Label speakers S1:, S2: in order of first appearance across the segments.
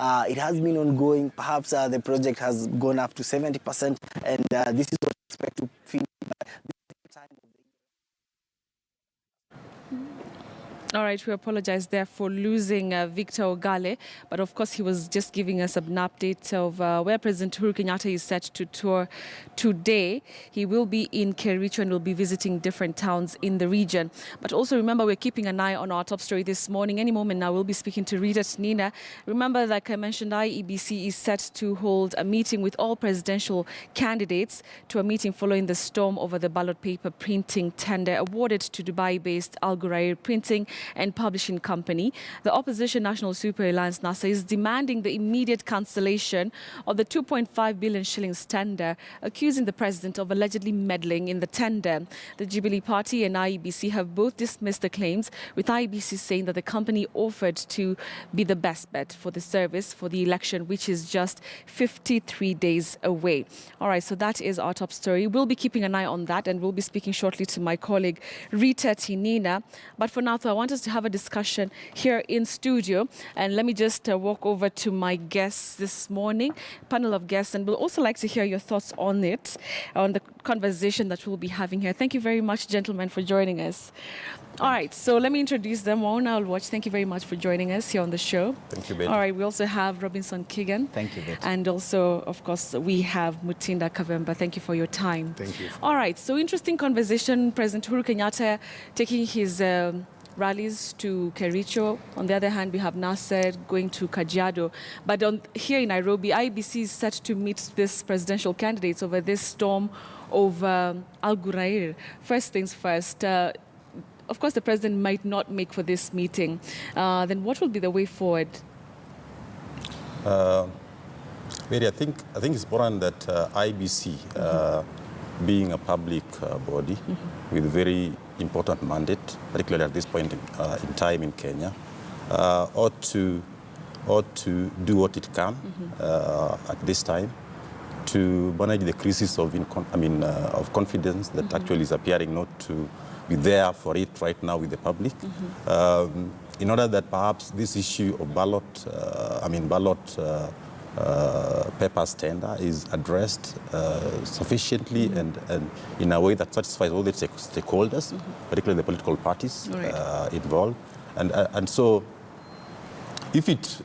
S1: It has been ongoing. Perhaps the project has gone up to 70%, and this is what we expect to finish by this time of the year.
S2: All right, we apologize there for losing Victor Ogale, but of course he was just giving us an update of where President Uhuru Kenyatta is set to tour today. He will be in Kericho and will be visiting different towns in the region. But also remember, we're keeping an eye on our top story this morning. Any moment now, we'll be speaking to Rita Nina. Remember, like I mentioned, IEBC is set to hold a meeting with all presidential candidates to a meeting following the storm over the ballot paper printing tender awarded to Dubai-based Al Ghurair Printing and Publishing Company. The opposition National Super Alliance NASA is demanding the immediate cancellation of the 2.5 billion shillings tender, accusing the president of allegedly meddling in the tender. The Jubilee Party and IEBC have both dismissed the claims, with IEBC saying that the company offered to be the best bet for the service for the election, which is just 53 days away. All right, so that is our top story. We'll be keeping an eye on that, and we'll be speaking shortly to my colleague Rita Nina. But for now, I want us to have a discussion here in studio, and let me just walk over to my guests this morning, panel of guests, and we'll also like to hear your thoughts on it, on the conversation that we'll be having here. Thank you very much, gentlemen, for joining us. All right, so let me introduce them. Waona Watch, thank you very much for joining us here on the show.
S3: Thank you, Betty.
S2: All right, we also have Robinson Keegan.
S4: Thank you, Betty.
S2: And also, of course, we have Mutinda Kavemba. Thank you for your time.
S3: Thank you.
S2: All right, so interesting conversation. President Uhuru Kenyatta taking his rallies to Kericho. On the other hand, we have Nasser going to Kajiado. But here in Nairobi, IEBC is set to meet these presidential candidates over this storm of Al Ghurair. First things first, of course, the president might not make for this meeting. Then what will be the way forward?
S3: Mary, I think it's important that IEBC, being a public body with very important mandate, particularly at this point in time in Kenya, ought to do what it can at this time to manage the crisis of confidence that actually is appearing not to be there for it right now with the public. In order that perhaps this issue of ballot papers tender is addressed sufficiently and in a way that satisfies all the stakeholders, particularly the political parties involved. And so if it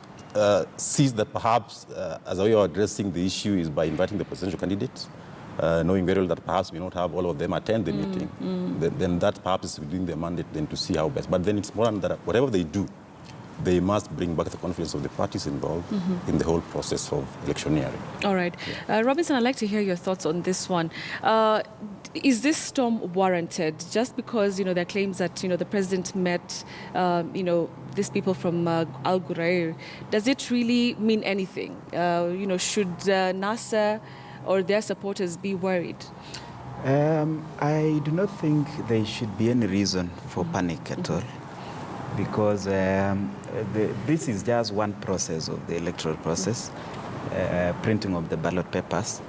S3: sees that perhaps as a way of addressing the issue is by inviting the presidential candidates, knowing very well that perhaps we not have all of them attend the meeting, then that perhaps is within their mandate then to see how best. But then it's important that whatever they do, they must bring back the confidence of the parties involved in the whole process of electioneering.
S2: All right. Yeah. Robinson, I'd like to hear your thoughts on this one. Is this storm warranted? Just because, there are claims that, the president met, these people from Al Ghurair, does it really mean anything? Should NASA or their supporters be worried?
S4: I do not think there should be any reason for panic at all, because this is just one process of the electoral process, printing of the ballot papers.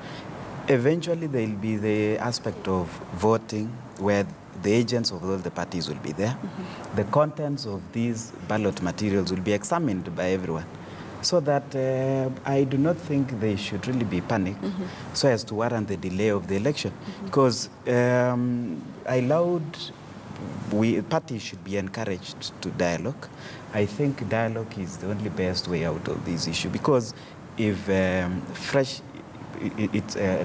S4: Eventually, there will be the aspect of voting where the agents of all the parties will be there. The contents of these ballot materials will be examined by everyone. So that I do not think they should really be panicked so as to warrant the delay of the election. Because parties should be encouraged to dialogue. I think dialogue is the only best way out of this issue, because if a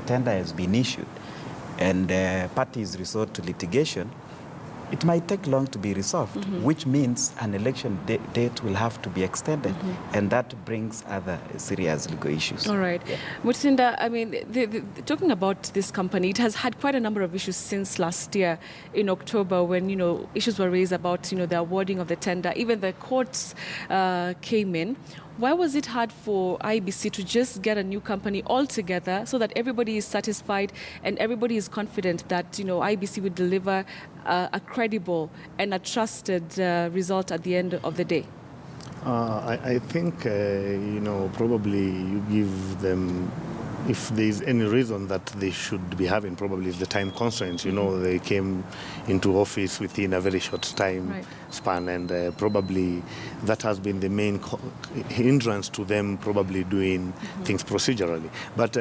S4: tender has been issued and parties resort to litigation, it might take long to be resolved, which means an election date will have to be extended, and that brings other serious legal issues. All
S2: right. Yeah. Mutinda, talking about this company, it has had quite a number of issues since last year in October when, issues were raised about, the awarding of the tender. Even the courts came in. Why was it hard for IEBC to just get a new company altogether so that everybody is satisfied and everybody is confident that, IEBC would deliver a credible and a trusted result at the end of the day?
S5: I think, probably you give them, if there is any reason that they should be having, probably is the time constraints. They came into office within a very short time. Right. span, and probably that has been the main hindrance to them probably doing things procedurally. But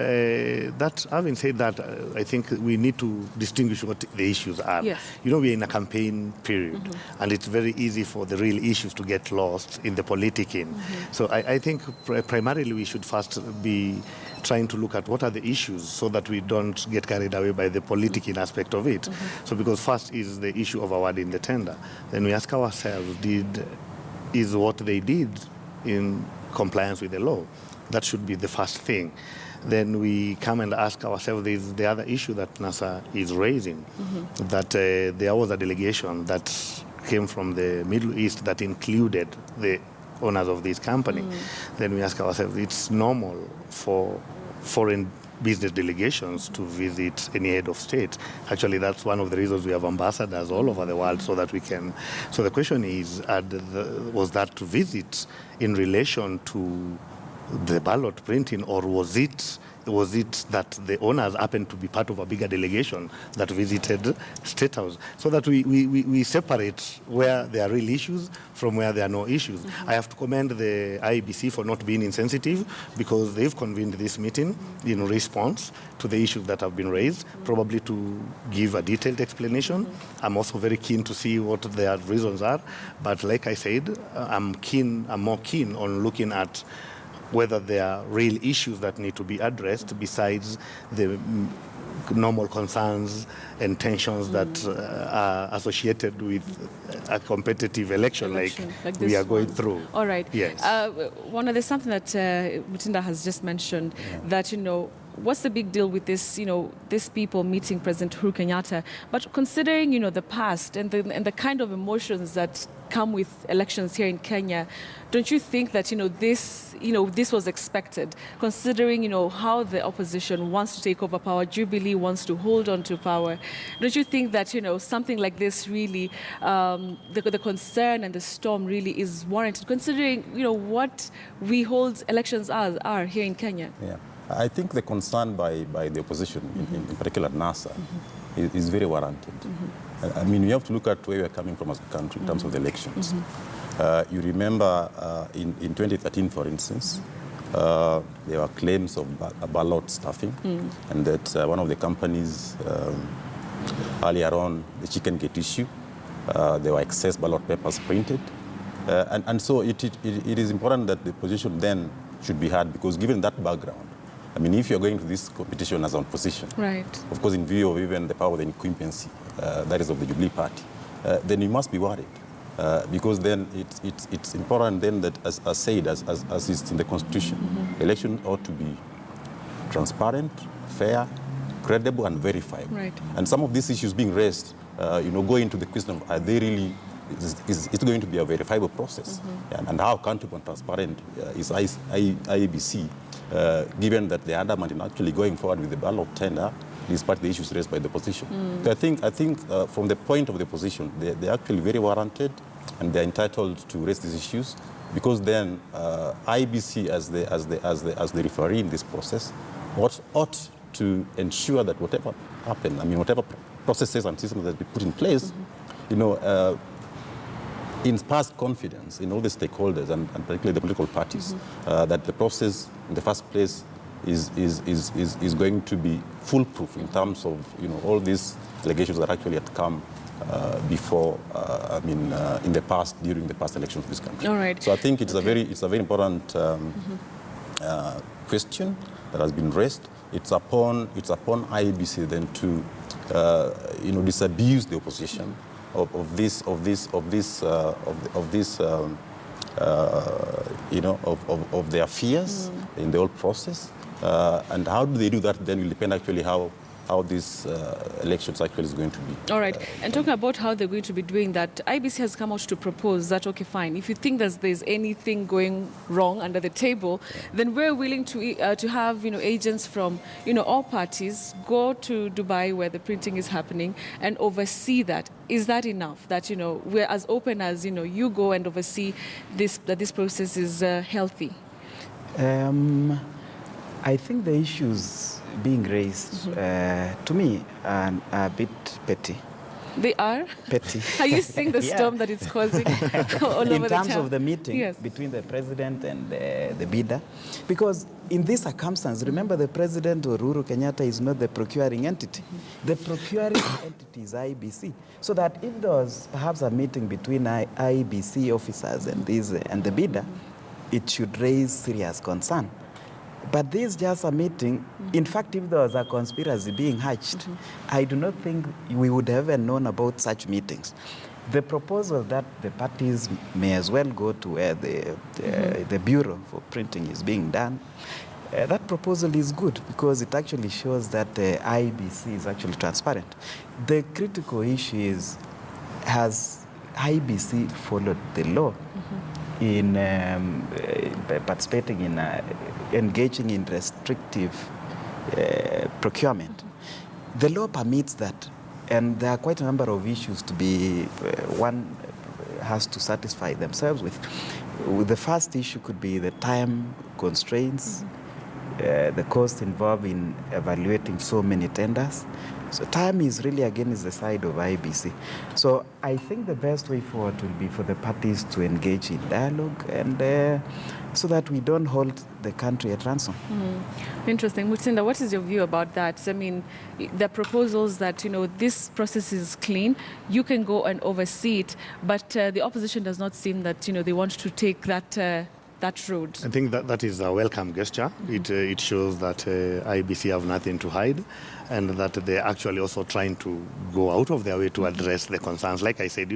S5: having said that, I think we need to distinguish what the issues are.
S2: Yes.
S5: We're in a campaign period, and it's very easy for the real issues to get lost in the politicking. So I think primarily we should first be trying to look at what are the issues so that we don't get carried away by the politicking aspect of it. So because first is the issue of awarding the tender. Then we ask ourselves, is what they did in compliance with the law? That should be the first thing. Then we come and ask ourselves, there's the other issue that NASA is raising, that there was a delegation that came from the Middle East that included the owners of this company. Then we ask ourselves, it's normal for foreign business delegations to visit any head of state. Actually, that's one of the reasons we have ambassadors all over the world, so that we can. So the question is, was that visit in relation to the ballot printing, or was it that the owners happened to be part of a bigger delegation that visited State House, so that we separate where there are real issues from where there are no issues. I have to commend the IEBC for not being insensitive, because they've convened this meeting in response to the issues that have been raised, probably to give a detailed explanation. I'm also very keen to see what their reasons are, but like I said, I'm more keen on looking at whether there are real issues that need to be addressed besides the normal concerns and tensions that are associated with a competitive election like we are going through.
S2: All right.
S5: Yes.
S2: There's something that Mutinda has just mentioned, that, what's the big deal with this, these people meeting President Uhuru Kenyatta? But considering, the past and the kind of emotions that come with elections here in Kenya, don't you think that, this was expected, considering, how the opposition wants to take over power, Jubilee wants to hold on to power? Don't you think that, something like this really, the concern and the storm really is warranted, considering, what we hold elections as are here in Kenya?
S3: Yeah. I think the concern by the opposition, in particular NASA, is very warranted. I mean, we have to look at where we are coming from as a country in terms of the elections. You remember in 2013, for instance, there were claims of ballot stuffing, and that one of the companies, earlier on, the Chicken Gate issue, there were excess ballot papers printed. And so it is important that the position then should be heard, because given that background, I mean, if you're going to this competition as an opposition,
S2: right, of
S3: course, in view of even the power of the incumbency, that is of the Jubilee Party, then you must be worried. Because then it's important then that, as said, as is in the Constitution, election ought to be transparent, fair, credible, and verifiable.
S2: Right.
S3: And some of these issues being raised, go into the question of, are they really, is it going to be a verifiable process? And how accountable and transparent is IEBC, given that they are adamant in actually going forward with the ballot tender, despite the issues raised by the opposition. So I think from the point of the opposition, they're actually very warranted, and they're entitled to raise these issues, because then IEBC, as the referee in this process, ought to ensure that whatever happened, I mean, whatever processes and systems that we put in place, inspires confidence in all the stakeholders, and particularly the political parties, that the process in the first place is going to be foolproof in terms of all these allegations that actually had come before, in the past, during the past elections of this country.
S2: All right.
S3: So I think it's a very important question that has been raised. It's upon IEBC then to disabuse the opposition of their fears in the whole process, and how do they do that? Then will depend actually how these elections actually is going to be.
S2: All right. And talking about how they're going to be doing that, IBC has come out to propose that, okay, fine, if you think that there's anything going wrong under the table, then we're willing to have agents from all parties go to Dubai, where the printing is happening, and oversee that. Is that enough? That we're as open as you go and oversee that this process is healthy?
S4: I think the issues being raised, to me, are a bit petty.
S2: They are?
S4: Petty.
S2: Are you seeing the
S4: Yeah.
S2: storm that it's causing all over
S4: In
S2: the
S4: terms
S2: town?
S4: of the meeting
S2: Yes.
S4: between the president and the bidder, because in this circumstance, remember the president or Uhuru Kenyatta is not the procuring entity. The procuring entity is IBC. So that if there was perhaps a meeting between IBC officers and the bidder, it should raise serious concern. But this is just a meeting. In fact, if there was a conspiracy being hatched, I do not think we would have ever known about such meetings. The proposal that the parties may as well go to where the Bureau for Printing is being done, that proposal is good because it actually shows that IBC is actually transparent. The critical issue is, has IBC followed the law in participating in engaging in restrictive procurement? The law permits that, and there are quite a number of issues to be one has to satisfy themselves with. The first issue could be the time constraints, the cost involved in evaluating so many tenders. So time is really, again, is the side of IBC. So I think the best way forward will be for the parties to engage in dialogue and so that we don't hold the country at ransom.
S2: Interesting. Mutsinda, what is your view about that? I mean, the proposals that, this process is clean, you can go and oversee it, but the opposition does not seem that, they want to take that road.
S5: I think that is a welcome gesture. It shows that IBC have nothing to hide, and that they're actually also trying to go out of their way to address the concerns. Like I said,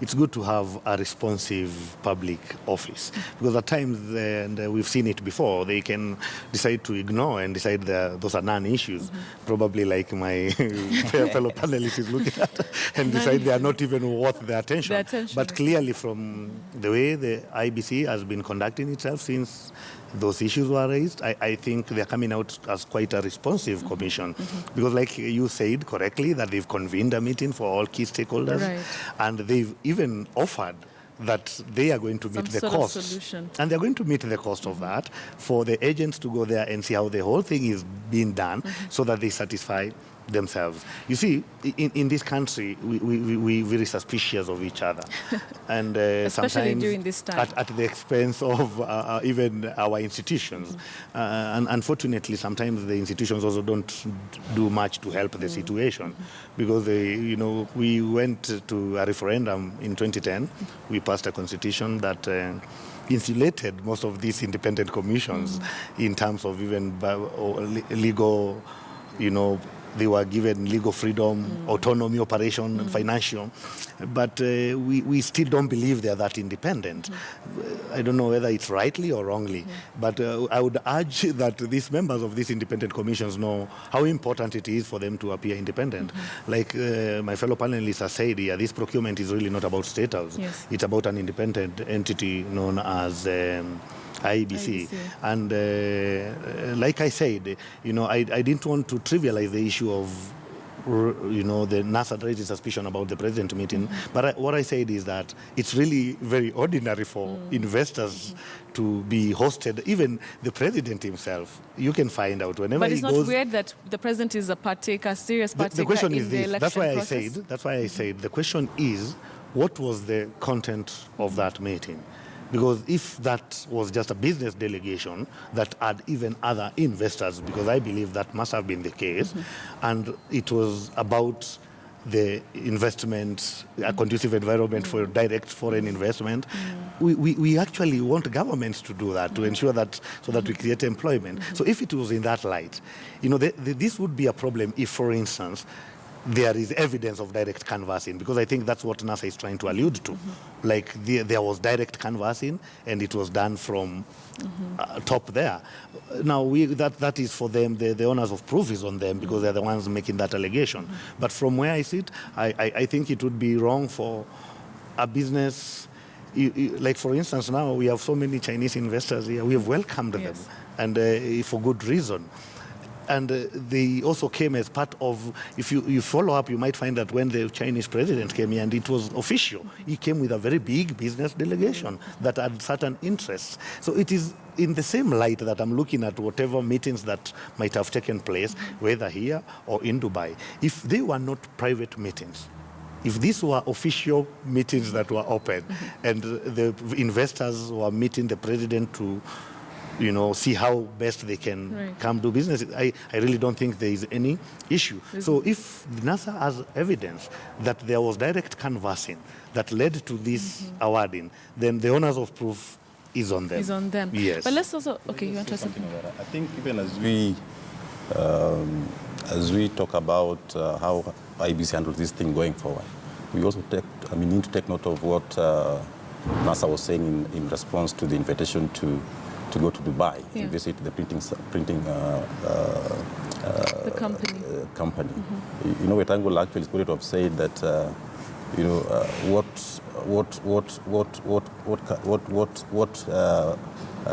S5: it's good to have a responsive public office, because at times, and we've seen it before, they can decide to ignore and decide those are non-issues, probably like my fellow panelist is looking at, and decide they are not even worth the attention. But clearly, from the way the IBC has been conducting itself since those issues were raised, I think they're coming out as quite a responsive commission. Because like you said correctly, that they've convened a meeting for all key stakeholders, and they've even offered that they are going to meet the cost. And they're going to meet the cost of that for the agents to go there and see how the whole thing is being done so that they satisfy themselves. You see, in this country, we very suspicious of each other, and
S2: especially
S5: sometimes
S2: during this time,
S5: at the expense of even our institutions. And unfortunately, sometimes the institutions also don't do much to help the situation, because we went to a referendum in 2010. We passed a constitution that insulated most of these independent commissions in terms of even legal, they were given legal freedom, autonomy, operation, and financial. But we still don't believe they are that independent. I don't know whether it's rightly or wrongly, but I would urge that these members of these independent commissions know how important it is for them to appear independent. Like my fellow panelists have said here, this procurement is really not about state house. It's about an independent entity known as IBC. And like I said, I didn't want to trivialize the issue of the NASA raising suspicion about the president meeting. But what I said is that it's really very ordinary for investors to be hosted. Even the president himself, you can find out whenever he goes.
S2: But it's not weird that the president is a serious partaker
S5: the question is
S2: in the
S5: this.
S2: election
S5: That's why I said the question is, what was the content of that meeting? Because if that was just a business delegation that had even other investors, because I believe that must have been the case, and it was about the investment, a conducive environment for direct foreign investment, we actually want governments to do that, to ensure that, so that we create employment. So if it was in that light, this would be a problem if, for instance, there is evidence of direct canvassing, because I think that's what NASA is trying to allude to. Like there was direct canvassing, and it was done from top there. Now that is for them. The honors of proof is on them, because they're the ones making that allegation. But from where I sit, I think it would be wrong for a business. Like for instance, now we have so many Chinese investors here. We have welcomed them, and for good reason. And they also came as part of, if you follow up, you might find that when the Chinese president came here, and it was official, he came with a very big business delegation that had certain interests. So it is in the same light that I'm looking at whatever meetings that might have taken place, whether here or in Dubai. If they were not private meetings, if these were official meetings that were open and the investors were meeting the president to, see how best they can come do business, I really don't think there is any issue. So if NASA has evidence that there was direct canvassing that led to this awarding, then the honors of proof is on them.
S2: Is on them.
S5: Yes.
S2: But let's also, okay, you want to say
S3: something about that? I think even as we talk about how IBC handles this thing going forward, we also need to take note of what NASA was saying in response to the invitation to go to Dubai and visit the printing
S2: the company.
S3: Company. Wetango actually could have said that what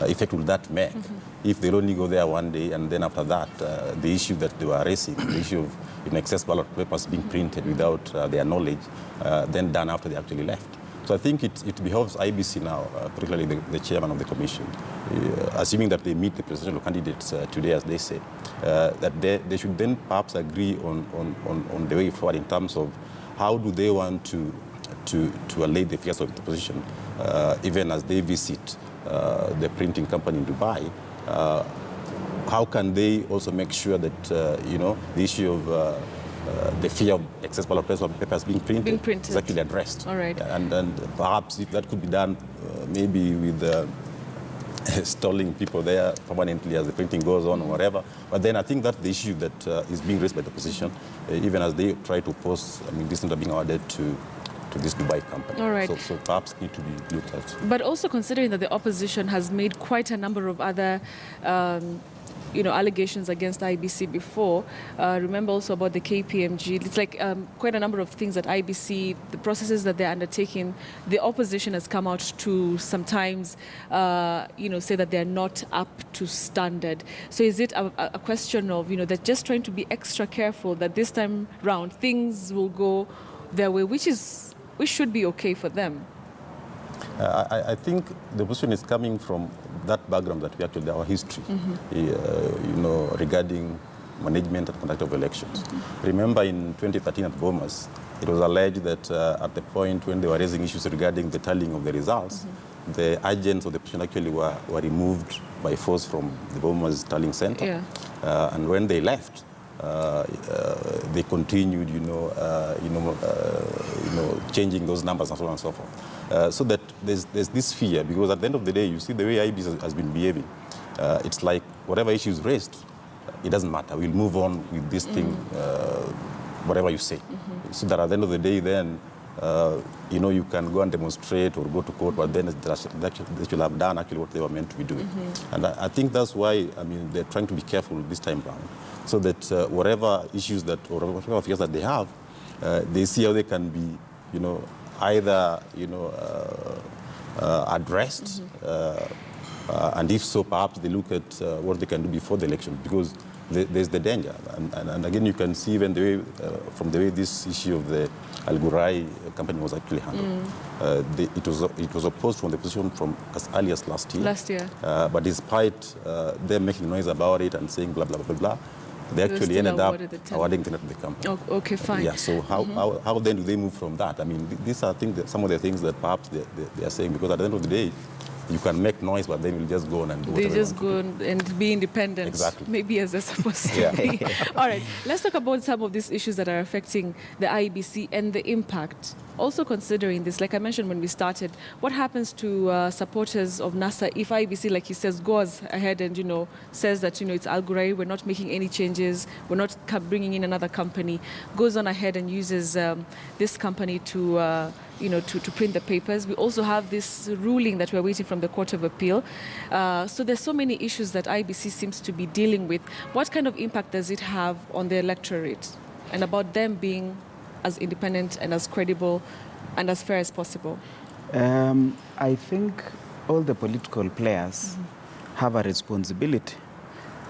S3: effect will that make if they only go there one day, and then after that the issue that they were raising, the issue of excess ballot papers being printed without their knowledge, then done after they actually left. So I think it behoves IBC now, particularly the chairman of the commission, assuming that they meet the presidential candidates today, as they say, that they should then perhaps agree on the way forward in terms of how do they want to allay the fears of the opposition, even as they visit the printing company in Dubai. How can they also make sure that the issue of the fear of excess ballot papers being printed is actually addressed?
S2: All right.
S3: And perhaps if that could be done, maybe with stalling people there permanently as the printing goes on or whatever. But then I think that's the issue that is being raised by the opposition, even as they try to oppose, this are being awarded to this Dubai company.
S2: All right.
S3: So perhaps need to be looked at.
S2: But also considering that the opposition has made quite a number of other allegations against IBC before. Remember also about the KPMG. It's like quite a number of things that IBC, the processes that they're undertaking, the opposition has come out to sometimes, say that they're not up to standard. So is it a question of, they're just trying to be extra careful that this time round things will go their way, which should be okay for them?
S3: I think the position is coming from that background that we actually, our history, regarding management and conduct of elections. Remember in 2013 at Bomas, it was alleged that at the point when they were raising issues regarding the tallying of the results, the agents of the opposition actually were removed by force from the Bomas tallying center.
S2: Yeah.
S3: And when they left, they continued, changing those numbers and so on and so forth. So that there's this fear, because at the end of the day, you see the way IBC has been behaving. It's like whatever issue is raised, it doesn't matter. We'll move on with this thing, whatever you say. So that at the end of the day, then, you can go and demonstrate or go to court, but then they should have done actually what they were meant to be doing. And I think that's why, they're trying to be careful this time around, so that whatever issues or whatever fears that they have, they see how they can be, either, addressed, and if so, perhaps they look at what they can do before the election, because there's the danger. And again, you can see even the way, from the way this issue of the Al Ghurair company was actually handled. It was opposed from the position from as early as last year. But despite them making noise about it and saying blah, blah, blah, blah, they actually ended up awarding the company.
S2: Oh, okay, fine.
S3: Yeah, so how then do they move from that? These are some of the things that perhaps they are saying, because at the end of the day, you can make noise, but then you'll just go on and do whatever. They just
S2: go and be independent.
S3: Exactly.
S2: Maybe as they're supposed to be. All right, let's talk about some of these issues that are affecting the IBC and the impact. Also considering this, like I mentioned when we started, what happens to supporters of NASA if IBC, like he says, goes ahead and, says that, it's Al Ghurair, we're not making any changes, we're not bringing in another company, goes on ahead and uses this company to print the papers. We also have this ruling that we're waiting from the Court of Appeal. So there's so many issues that IBC seems to be dealing with. What kind of impact does it have on the electorate and about them being as independent and as credible and as fair as possible?
S4: I think all the political players have a responsibility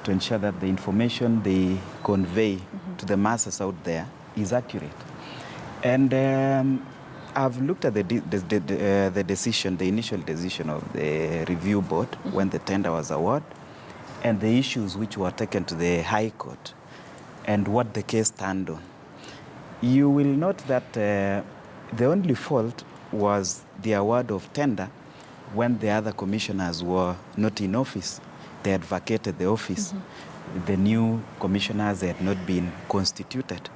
S4: to ensure that the information they convey to the masses out there is accurate. And I've looked at the decision, the initial decision of the review board when the tender was awarded, and the issues which were taken to the High Court, and what the case stand on. You will note that the only fault was the award of tender when the other commissioners were not in office. They had vacated the office. The new commissioners had not been constituted.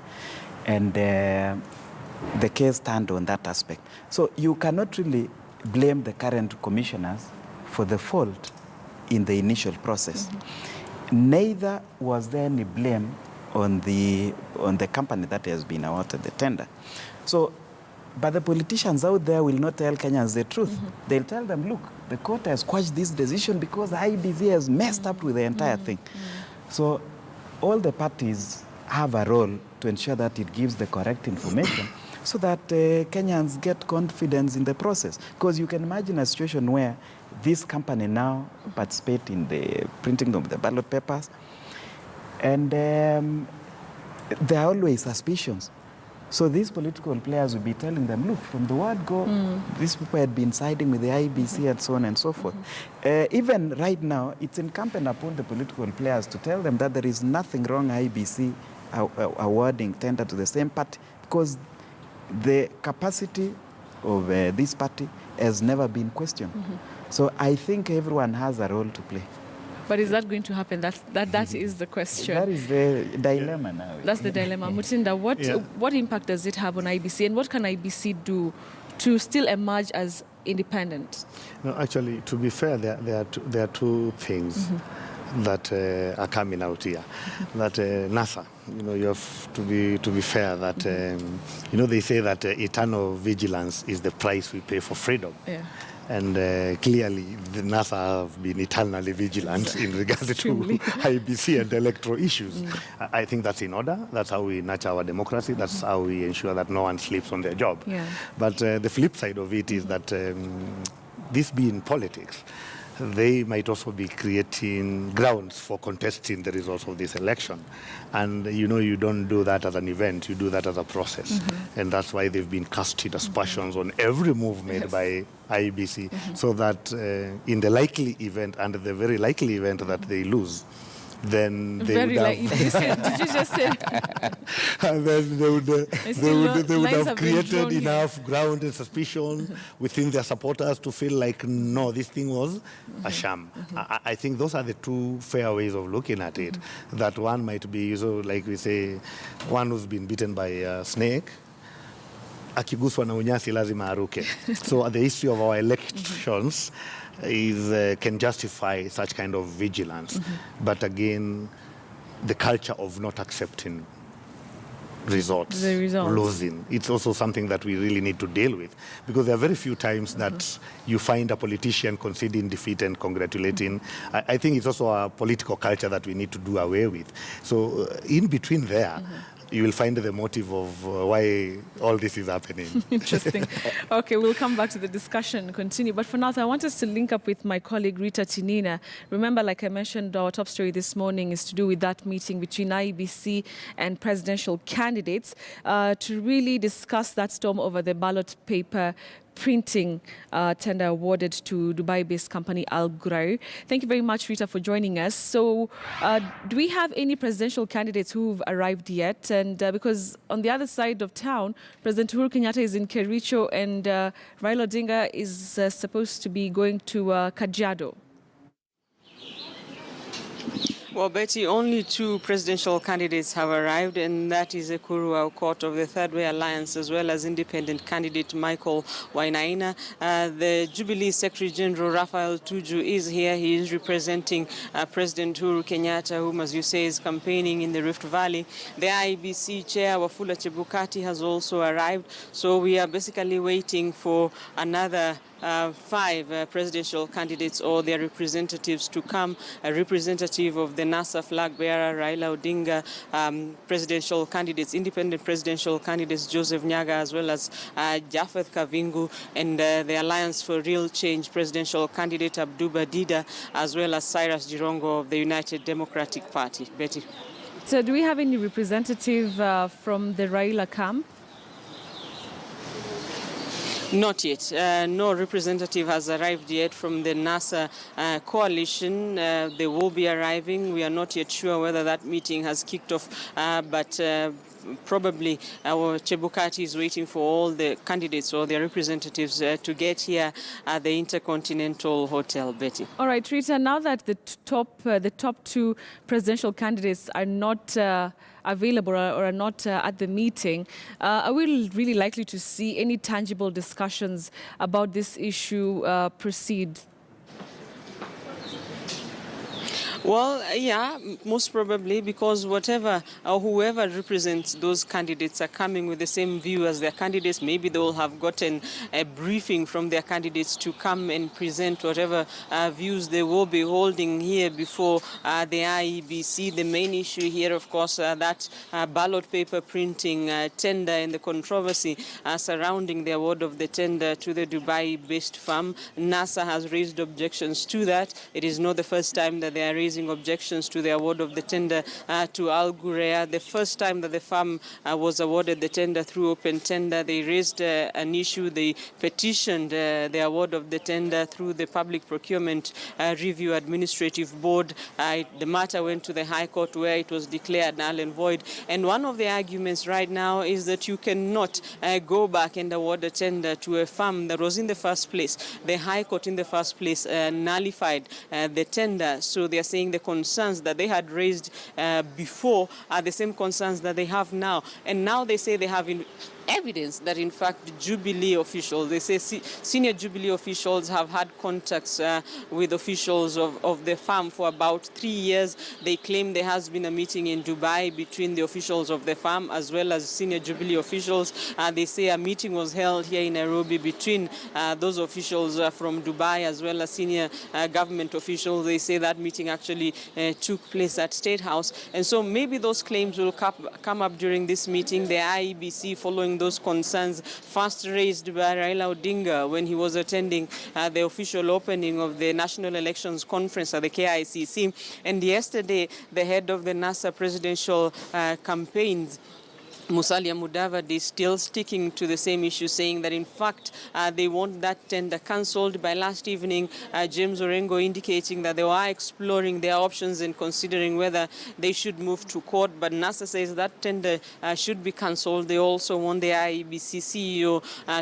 S4: And the case turned on that aspect. So you cannot really blame the current commissioners for the fault in the initial process. Neither was there any blame on the company that has been awarded the tender. So, but the politicians out there will not tell Kenyans the truth. They'll tell them, look, the court has quashed this decision because the IBC has messed up with the entire thing. So all the parties have a role to ensure that it gives the correct information so that Kenyans get confidence in the process. Because you can imagine a situation where this company now participate in the printing of the ballot papers, and there are always suspicions. So these political players will be telling them, look, from the word go, these people had been siding with the IBC and so on and so forth. Even right now, it's incumbent upon the political players to tell them that there is nothing wrong IBC awarding tender to the same party, because the capacity of this party has never been questioned. So I think everyone has a role to play.
S2: But is that going to happen? That is the question.
S4: That is the dilemma now.
S2: That's the dilemma. Mutinda, what impact does it have on IBC, and what can IBC do to still emerge as independent?
S5: No, actually, to be fair, there are two things that are coming out here. That NASA, you have to be fair. That they say that eternal vigilance is the price we pay for freedom. Yeah. And clearly, the NASA have been eternally vigilant in regard to IBC and electoral issues. I think that's in order. That's how we nurture our democracy. That's how we ensure that no one sleeps on their job. Yeah. But the flip side of it is that this being politics, they might also be creating grounds for contesting the results of this election. And you don't do that as an event, you do that as a process. And that's why they've been casting aspersions on every move made by IBC, so that in the likely event and the very likely event that they lose, then they would have...
S2: Did you just say?
S5: And then they would have created enough ground and suspicion within their supporters to feel like, no, this thing was a sham. I think those are the two fair ways of looking at it. That one might be, so like we say, one who's been bitten by a snake, akiguswa na unyasi lazima aruke. So the history of our elections can justify such kind of vigilance. But again, the culture of not accepting results, losing, it's also something that we really need to deal with, because there are very few times that you find a politician conceding defeat and congratulating. I think it's also a political culture that we need to do away with. So in between there, you will find the motive of why all this is happening.
S2: Interesting. Okay, we'll come back to the discussion and continue. But for now, I want us to link up with my colleague Rita Tinina. Remember, like I mentioned, our top story this morning is to do with that meeting between IBC and presidential candidates to really discuss that storm over the ballot paper printing tender awarded to Dubai-based company Al Ghurair. Thank you very much, Rita, for joining us. So do we have any presidential candidates who've arrived yet? And because on the other side of town, President Uhuru Kenyatta is in Kericho and Raila Odinga is supposed to be going to Kajiado.
S6: Well, Betty, only two presidential candidates have arrived, and that is Ekuru Aukot of the Third Way Alliance, as well as independent candidate Michael Wainaina. The Jubilee Secretary General Raphael Tuju is here. He is representing President Uhuru Kenyatta, whom, as you say, is campaigning in the Rift Valley. The IBC chair, Wafula Chebukati, has also arrived. So we are basically waiting for another 5 presidential candidates or their representatives to come. A representative of the NASA flag bearer, Raila Odinga, presidential candidates, independent presidential candidates, Joseph Nyaga, as well as Japheth Kavingu, and the Alliance for Real Change presidential candidate, Abduba Dida, as well as Cyrus Jirongo of the United Democratic Party. Betty.
S2: So do we have any representative from the Raila camp?
S6: Not yet. No representative has arrived yet from the NASA coalition. They will be arriving. We are not yet sure whether that meeting has kicked off, but probably our Chebukati is waiting for all the candidates or their representatives to get here at the Intercontinental Hotel, Betty.
S2: All right, Rita, now that the top two presidential candidates are not available or are not at the meeting, are we really likely to see any tangible discussions about this issue proceed?
S6: Well, yeah, most probably, because whatever or whoever represents those candidates are coming with the same view as their candidates. Maybe they will have gotten a briefing from their candidates to come and present whatever views they will be holding here before the IEBC. The main issue here, of course, that ballot paper printing tender and the controversy surrounding the award of the tender to the Dubai-based firm. NASA has raised objections to that. It is not the first time that they are raising objections to the award of the tender to Al Ghurair. The first time that the firm was awarded the tender through open tender, they raised an issue. They petitioned the award of the tender through the Public Procurement Review Administrative Board. The matter went to the High Court, where it was declared null and void. And one of the arguments right now is that you cannot go back and award a tender to a firm that was in the first place. The High Court in the first place nullified the tender. So they are saying the concerns that they had raised before are the same concerns that they have now. And now they say they have evidence that, in fact, Jubilee officials, they say senior Jubilee officials have had contacts with officials of the firm for about 3 years. They claim there has been a meeting in Dubai between the officials of the firm as well as senior Jubilee officials. They say a meeting was held here in Nairobi between those officials from Dubai as well as senior government officials. They say that meeting actually took place at State House. And so maybe those claims will come up during this meeting. The IEBC, following those concerns first raised by Raila Odinga when he was attending the official opening of the National Elections Conference at the KICC. And yesterday, the head of the NASA presidential campaigns, Musalia Mudavadi, is still sticking to the same issue, saying that in fact they want that tender cancelled. By last evening, James Orengo indicating that they are exploring their options and considering whether they should move to court. But NASA says that tender should be cancelled. They also want the IEBC CEO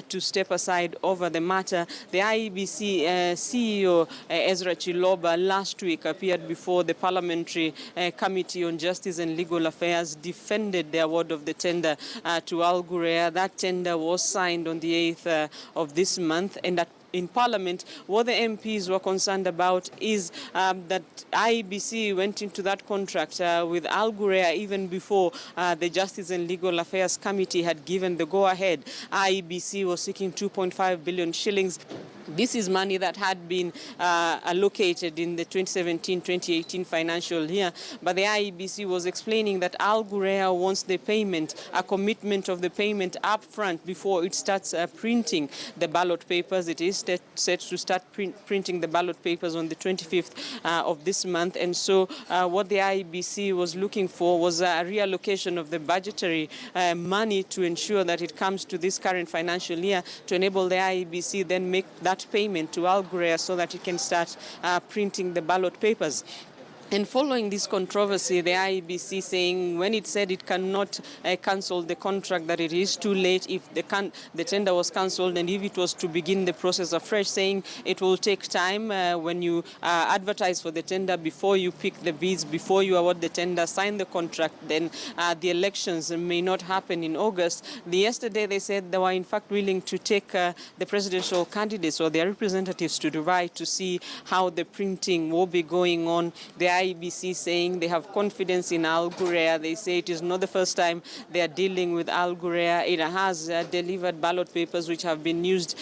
S6: to step aside over the matter. The IEBC CEO, Ezra Chiloba, last week appeared before the Parliamentary Committee on Justice and Legal Affairs, defended the award of the tender to Al Ghurair. That tender was signed on the 8th of this month, and that in Parliament, what the MPs were concerned about is that IEBC went into that contract with Al Ghurair even before the Justice and Legal Affairs Committee had given the go-ahead. IEBC was seeking 2.5 billion shillings. This is money that had been allocated in the 2017-2018 financial year, but the IEBC was explaining that Al Ghurair wants the payment, a commitment of the payment up front before it starts printing the ballot papers. It is set to start printing the ballot papers on the 25th of this month, and so what the IEBC was looking for was a reallocation of the budgetary money to ensure that it comes to this current financial year to enable the IEBC then make that payment to Al Ghurair so that it can start printing the ballot papers. And following this controversy, the IEBC saying when it said it cannot cancel the contract, that it is too late if the tender was cancelled and if it was to begin the process afresh, saying it will take time when you advertise for the tender, before you pick the bids, before you award the tender, sign the contract, then the elections may not happen in August. Yesterday they said they were in fact willing to take the presidential candidates or their representatives to Dubai to see how the printing will be going on. The IEBC saying they have confidence in Al Ghurair. They say it is not the first time they are dealing with Al Ghurair. It has delivered ballot papers which have been used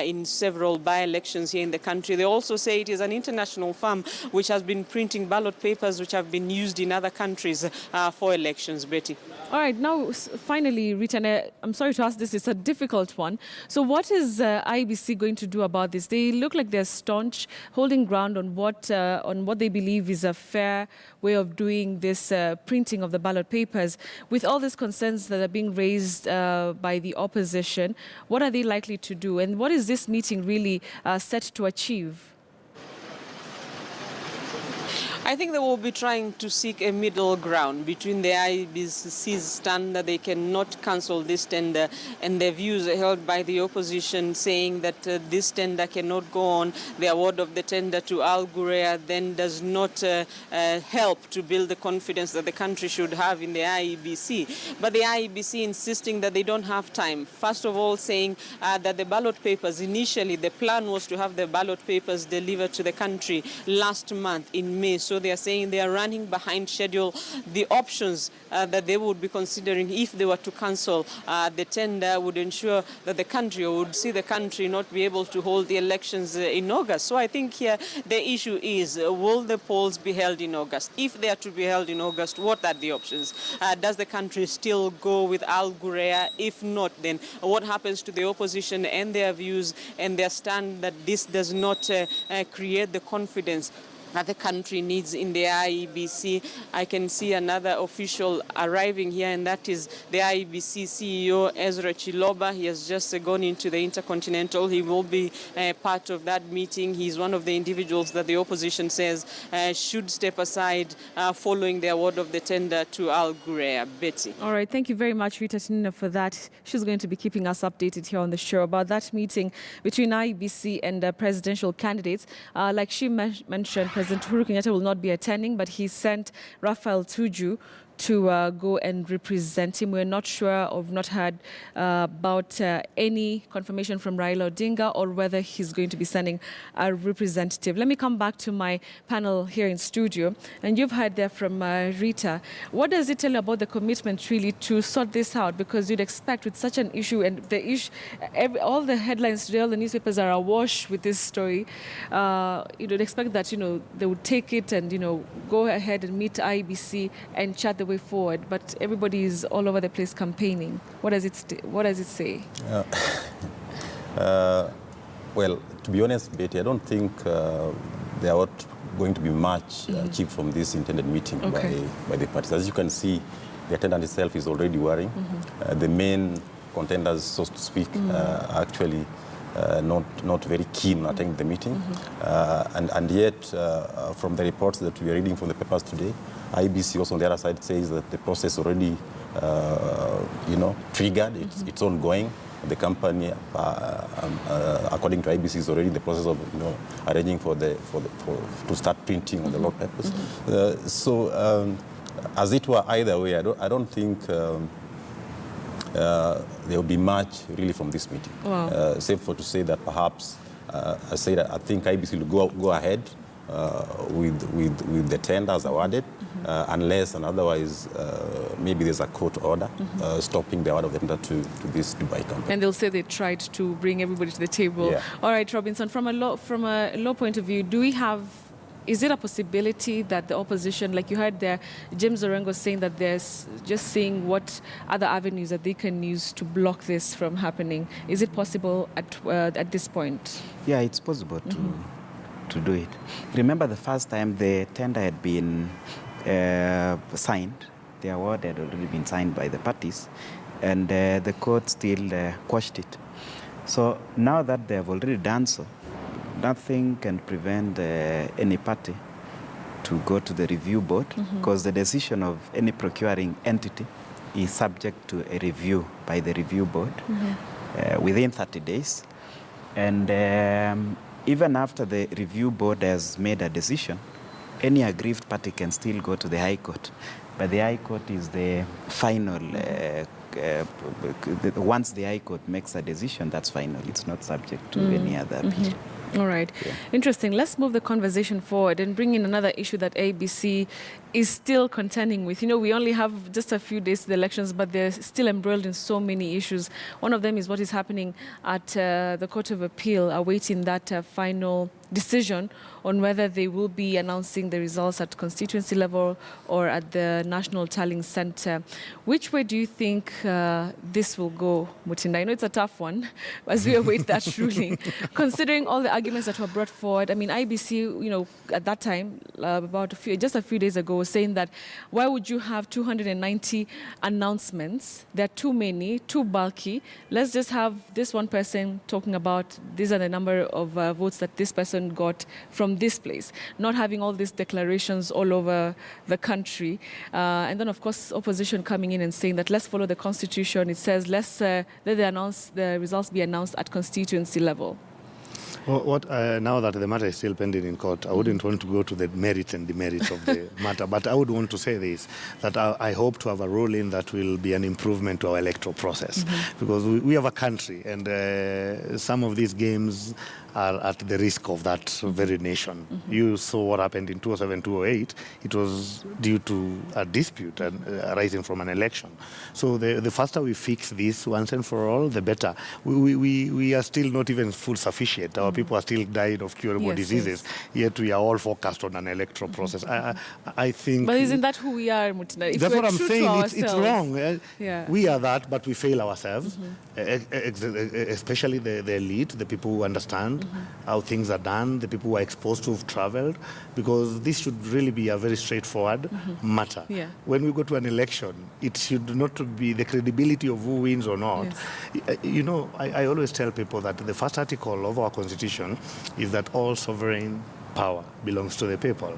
S6: in several by-elections here in the country. They also say it is an international firm which has been printing ballot papers which have been used in other countries for elections. Betty.
S2: All right, now finally, Rita, I'm sorry to ask this, it's a difficult one. So what is IEBC going to do about this? They look like they're staunch, holding ground on what they believe is a fair way of doing this printing of the ballot papers. With all these concerns that are being raised by the opposition, what are they likely to do? And what is this meeting really set to achieve?
S6: I think they will be trying to seek a middle ground between the IEBC's stand that they cannot cancel this tender and the views held by the opposition saying that this tender cannot go on. The award of the tender to Al Ghurair then does not help to build the confidence that the country should have in the IEBC. But the IEBC insisting that they don't have time. First of all, saying that the ballot papers, initially the plan was to have the ballot papers delivered to the country last month in May. So they are saying they are running behind schedule. The options that they would be considering if they were to cancel the tender would ensure that the country, or would see the country not be able to hold the elections in August. So I think here the issue is, will the polls be held in August? If they are to be held in August, what are the options? Does the country still go with Al Ghurair? If not, then what happens to the opposition and their views and their stand that this does not create the confidence that the country needs in the IEBC? I can see another official arriving here, and that is the IEBC CEO, Ezra Chiloba. He has just gone into the Intercontinental. He will be part of that meeting. He's one of the individuals that the opposition says should step aside following the award of the tender to Al Ghurair. Betty.
S2: All right, thank you very much, Rita Tinina, for that. She's going to be keeping us updated here on the show about that meeting between IEBC and presidential candidates. Like she mentioned, President Uhuru Kenyatta will not be attending, but he sent Raphael Tuju to go and represent him. We're not sure, or not heard about any confirmation from Raila Odinga or whether he's going to be sending a representative. Let me come back to my panel here in studio. And you've heard there from Rita. What does it tell you about the commitment really to sort this out? Because you'd expect with such an issue, and the issue, all the headlines today, all the newspapers are awash with this story. You'd expect that, they would take it and, go ahead and meet IEBC and chat the way forward, but everybody is all over the place campaigning. What does it say?
S3: Well, to be honest, Betty, I don't think there are going to be much achieved from this intended meeting by the parties. As you can see, the attendance itself is already worrying. The main contenders, so to speak, are actually not very keen on attending the meeting. And yet, from the reports that we are reading from the papers today, IBC also on the other side says that the process already, triggered. It's ongoing. The company, according to IBC, is already in the process of, arranging to start printing on the law papers. As it were, either way, I don't think there will be much really from this meeting.
S2: Wow.
S3: Save for to say that perhaps, I think IBC will go ahead with the tenders awarded, unless and otherwise maybe there's a court order stopping the award of the tender to this Dubai company.
S2: And they'll say they tried to bring everybody to the table.
S3: Yeah.
S2: All right, Robinson, from a law point of view, is it a possibility that the opposition, like you heard there, James Orengo saying that they're just seeing what other avenues that they can use to block this from happening? Is it possible at this point?
S4: Yeah, it's possible to do it. Remember the first time the tender had been signed, the award had already been signed by the parties, and the court still quashed it. So now that they have already done so, nothing can prevent any party to go to the review board, because the decision of any procuring entity is subject to a review by the review board within 30 days. And even after the review board has made a decision, any aggrieved party can still go to the High Court. But the High Court is the final, once the High Court makes a decision, that's final. It's not subject to any other appeal.
S2: All right.
S4: Yeah.
S2: Interesting. Let's move the conversation forward and bring in another issue that ABC is still contending with. We only have just a few days to the elections, but they're still embroiled in so many issues. One of them is what is happening at the Court of Appeal, awaiting that final decision on whether they will be announcing the results at constituency level or at the National Tallying Center. Which way do you think this will go, Mutinda? I know it's a tough one as we await that ruling. Considering all the arguments that were brought forward, I mean, IBC, at that time, just a few days ago, was saying that why would you have 290 announcements? They're too many, too bulky. Let's just have this one person talking about these are the number of votes that this person got from this place, not having all these declarations all over the country. And then, of course, opposition coming in and saying that let's follow the constitution. It says let the results be announced at constituency level.
S5: Well, now that the matter is still pending in court, I wouldn't want to go to the merits and demerits of the matter, but I would want to say this, that I hope to have a ruling that will be an improvement to our electoral process, because we have a country, and some of these games are at the risk of that very nation. You saw what happened in 2007, 2008. It was due to a dispute arising from an election. So the faster we fix this once and for all, the better. We are still not even full sufficient. Our people are still dying of curable diseases, yet we are all focused on an electoral process. I think...
S2: But isn't that who we are, Mutina?
S5: That's what I'm saying. It's wrong. We are that, but we fail ourselves, especially the elite, the people who understand how things are done, the people who are exposed to have traveled, because this should really be a very straightforward matter. When we go to an election, it should not be the credibility of who wins or not. I always tell people that the first article of our constitution is that all sovereign power belongs to the people.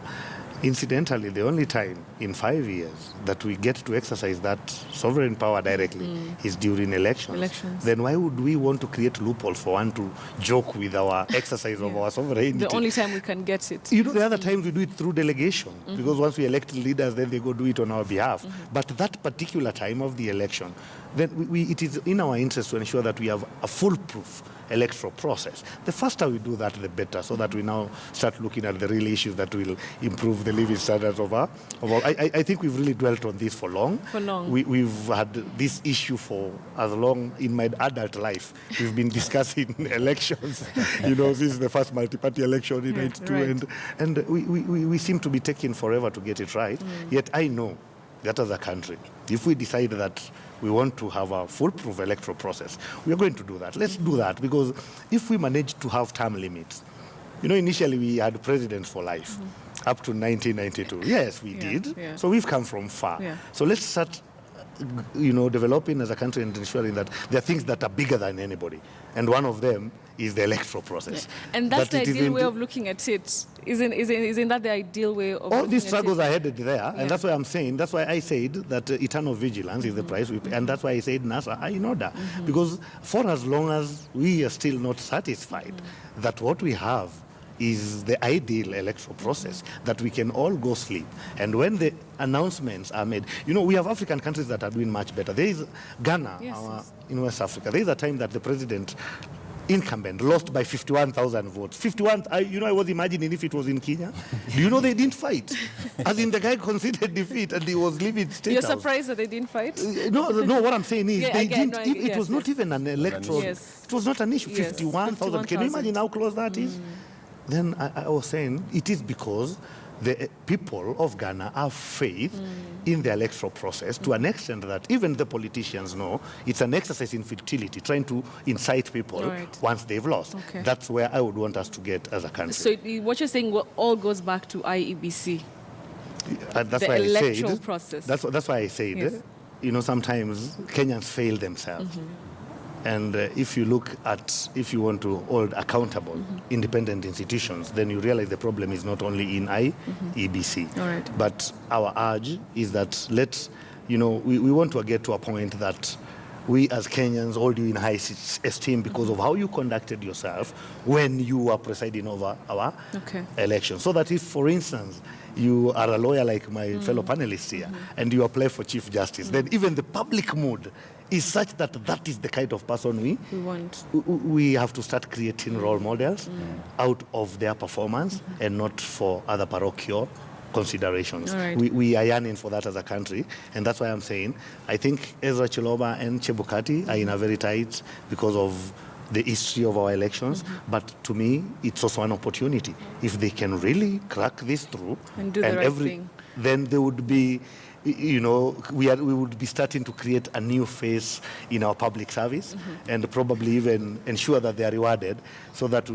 S5: Incidentally, the only time in 5 years that we get to exercise that sovereign power directly is during elections. Then why would we want to create loopholes for one to joke with our exercise of our sovereignty?
S2: The only time we can get it.
S5: The other times we do it through delegation, because once we elect leaders, then they go do it on our behalf. But that particular time of the election, then it is in our interest to ensure that we have a foolproof electoral process. The faster we do that, the better, so that we now start looking at the real issues that will improve the living standards of all. I think we've really dwelt on this for long. We've had this issue for as long in my adult life. We've been discussing elections. This is the first multi-party election in 92, and we seem to be taking forever to get it right. Yet I know that as a country, if we decide that we want to have a foolproof electoral process, we are going to do that. Let's do that, because if we manage to have term limits, initially we had presidents for life up to 1992. Yes, we did. So we've come from far. So let's start developing as a country and ensuring that there are things that are bigger than anybody. And one of them is the electoral process.
S2: And that's the ideal way of looking at it. Isn't that the ideal way of looking at it?
S5: All these struggles are headed there, and that's why I'm saying, that's why I said that eternal vigilance is the price we pay, and that's why I said NASA are in order. Because for as long as we are still not satisfied that what we have is the ideal electoral process, that we can all go sleep. And when the announcements are made, we have African countries that are doing much better. There is Ghana, in West Africa. There is a time that the president incumbent lost by 51,000 votes. 51, I was imagining if it was in Kenya. Do you know they didn't fight? As in, the guy conceded defeat and he was leaving state
S2: You're
S5: house.
S2: Surprised that they didn't fight?
S5: No, what I'm saying is it was not even an electoral, it was not an issue. 51,000. Can you imagine how close that is? Then I was saying it is because the people of Ghana have faith in the electoral process to an extent that even the politicians know it's an exercise in futility, trying to incite people once they've lost. That's where I would want us to get as a country.
S2: So what you're saying all goes back to IEBC,
S5: that's
S2: the
S5: why
S2: electoral
S5: I said,
S2: process.
S5: That's why I said, sometimes Kenyans fail themselves. And if you want to hold accountable independent institutions, then you realize the problem is not only in IEBC. But our urge is that we want to get to a point that we as Kenyans hold you in high esteem because of how you conducted yourself when you were presiding over our election. So that if, for instance, you are a lawyer like my fellow panelists here, and you apply for Chief Justice, then even the public mood is such that that is the kind of person we want. We have to start creating role models out of their performance and not for other parochial considerations. We are yearning for that as a country, and that's why I'm saying I think Ezra Chiloba and Chebukati are in a very tight because of the history of our elections, but to me it's also an opportunity. If they can really crack this through
S2: and do the right thing,
S5: then there would be we would be starting to create a new phase in our public service, and probably even ensure that they are rewarded, so that,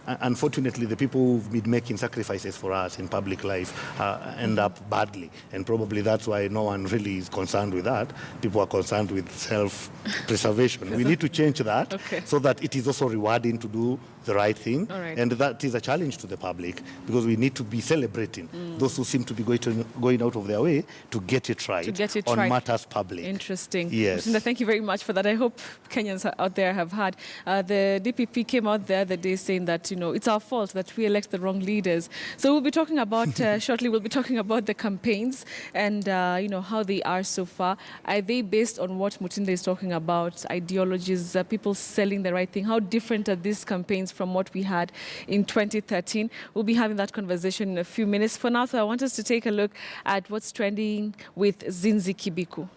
S5: unfortunately, the people who've been making sacrifices for us in public life end up badly. And probably that's why no one really is concerned with that. People are concerned with self-preservation. We need to change that so that it is also rewarding to do the right thing. And that is a challenge to the public, because we need to be celebrating those who seem to be going out of their way to get it right on matters public.
S2: Interesting.
S5: Yes.
S2: Lucinda, thank you very much for that. I hope Kenyans out there have heard. The DPP came out the other day saying that, it's our fault that we elect the wrong leaders. So we'll be talking about, shortly, we'll be talking about the campaigns and, how they are so far. Are they based on what Mutinda is talking about, ideologies, people selling the right thing? How different are these campaigns from what we had in 2013? We'll be having that conversation in a few minutes. For now, so I want us to take a look at what's trending with Zinzi Kibiku.